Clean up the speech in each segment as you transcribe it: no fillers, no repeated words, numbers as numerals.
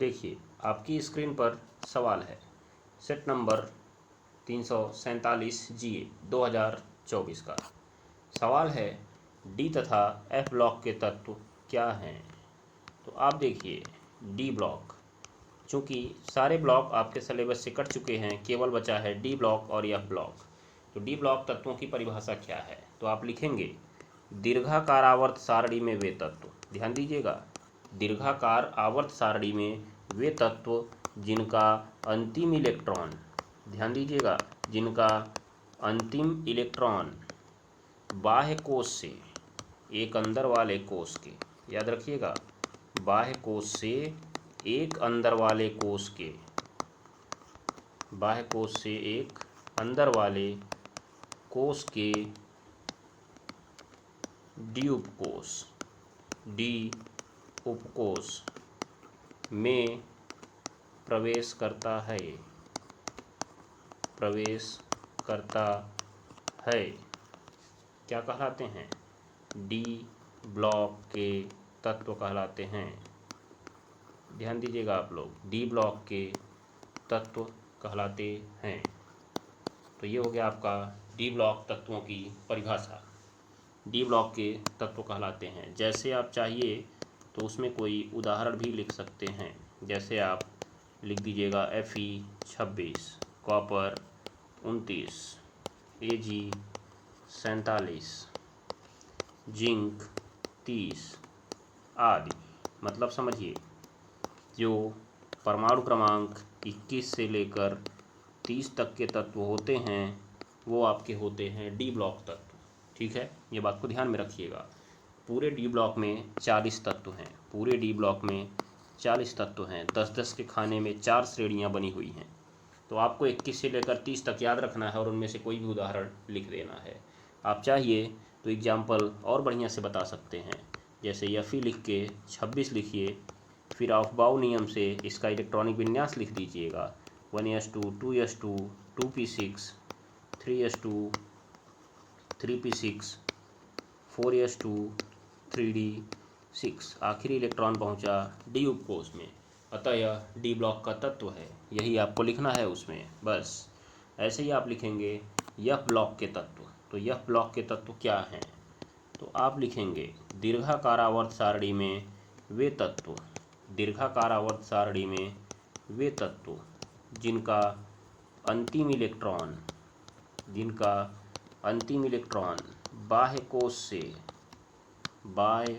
देखिए आपकी स्क्रीन पर सवाल है सेट नंबर 347 GA 2024 का। सवाल है डी तथा एफ ब्लॉक के तत्व क्या हैं। तो आप देखिए डी ब्लॉक, चूँकि सारे ब्लॉक आपके सिलेबस से कट चुके हैं, केवल बचा है डी ब्लॉक और एफ ब्लॉक। तो डी ब्लॉक तत्वों की परिभाषा क्या है, तो आप लिखेंगे दीर्घाकार आवर्त सारणी में वे तत्व। ध्यान दीजिएगा, दीर्घाकार आवर्त सारणी में वे तत्व जिनका अंतिम इलेक्ट्रॉन, ध्यान दीजिएगा, जिनका अंतिम इलेक्ट्रॉन बाह्य कोश से, एक अंदर वाले कोश के, याद रखिएगा, बाह्य कोश से एक अंदर वाले कोश के, बाह्य कोश से एक अंदर वाले कोश के डी उपकोश, डी उपकोश में प्रवेश करता है, प्रवेश करता है, क्या कहलाते हैं, डी ब्लॉक के तत्व कहलाते हैं। ध्यान दीजिएगा आप लोग, डी ब्लॉक के तत्व कहलाते हैं। तो ये हो गया आपका डी ब्लॉक तत्वों की परिभाषा। डी ब्लॉक के तत्व कहलाते हैं। जैसे आप चाहिए तो उसमें कोई उदाहरण भी लिख सकते हैं। जैसे आप लिख दीजिएगा Fe26, कॉपर 29, Ag 47, जिंक 30 आदि। मतलब समझिए, जो परमाणु क्रमांक 21 से लेकर 30 तक के तत्व होते हैं वो आपके होते हैं डी ब्लॉक तत्व। ठीक है, ये बात को ध्यान में रखिएगा। पूरे डी ब्लॉक में 40 तत्व हैं, पूरे डी ब्लॉक में 40 तत्व हैं। 10-10 के खाने में 4 श्रेणियां बनी हुई हैं। तो आपको 21 से लेकर 30 तक याद रखना है और उनमें से कोई भी उदाहरण लिख देना है। आप चाहिए तो एग्जाम्पल और बढ़िया से बता सकते हैं। जैसे Fe लिख के 26 लिखिए, फिर ऑफ-बाउ नियम से इसका इलेक्ट्रॉनिक विन्यास लिख दीजिएगा 1s2 2s2 2p6 3s2 3p6 4s2 3d6। आखिरी इलेक्ट्रॉन पहुंचा डी उपकोश में, अतः यह डी ब्लॉक का तत्व है। यही आपको लिखना है उसमें, बस ऐसे ही आप लिखेंगे यह ब्लॉक के तत्व। तो यह ब्लॉक के तत्व क्या हैं, तो आप लिखेंगे दीर्घाकार आवर्त सारणी में वे तत्व, दीर्घाकार आवर्त सारणी में वे तत्व जिनका अंतिम इलेक्ट्रॉन, जिनका अंतिम इलेक्ट्रॉन बाह्य कोश से, बाह्य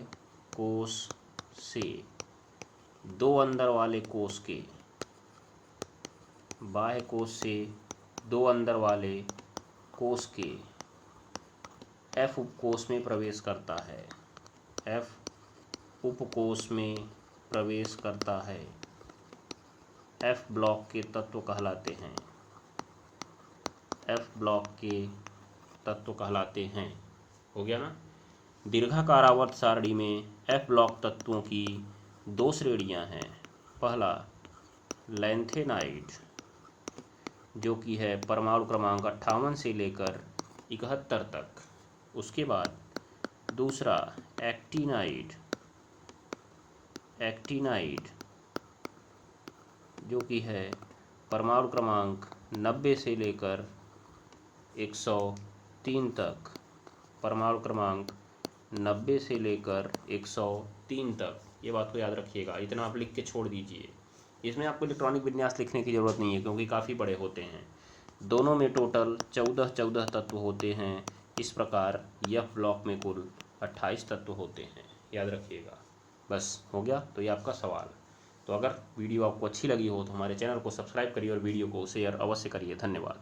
कोश से दो अंदर वाले कोश के, बाह्य कोश से दो अंदर वाले कोश के एफ उपकोश में प्रवेश करता है, एफ उपकोश में प्रवेश करता है, एफ ब्लॉक के तत्व कहलाते हैं, एफ ब्लॉक के तत्व कहलाते हैं। हो गया ना। दीर्घाकार आवर्त सारणी में एफ ब्लॉक तत्वों की 2 श्रेणियां हैं। पहला लैंथेनाइड, जो कि है परमाणु क्रमांक 58 से लेकर 71 तक। उसके बाद दूसरा एक्टिनाइड, एक्टिनाइड जो कि है परमाणु क्रमांक 90 से लेकर 103 तक, परमाणु क्रमांक 90 से लेकर 103 तक। ये बात को याद रखिएगा, इतना आप लिख के छोड़ दीजिए। इसमें आपको इलेक्ट्रॉनिक विन्यास लिखने की ज़रूरत नहीं है क्योंकि काफ़ी बड़े होते हैं। दोनों में टोटल 14 तत्व होते हैं। इस प्रकार यह ब्लॉक में कुल 28 तत्व होते हैं, याद रखिएगा। बस हो गया। तो ये आपका सवाल। तो अगर वीडियो आपको अच्छी लगी हो तो हमारे चैनल को सब्सक्राइब करिए और वीडियो को शेयर अवश्य करिए। धन्यवाद।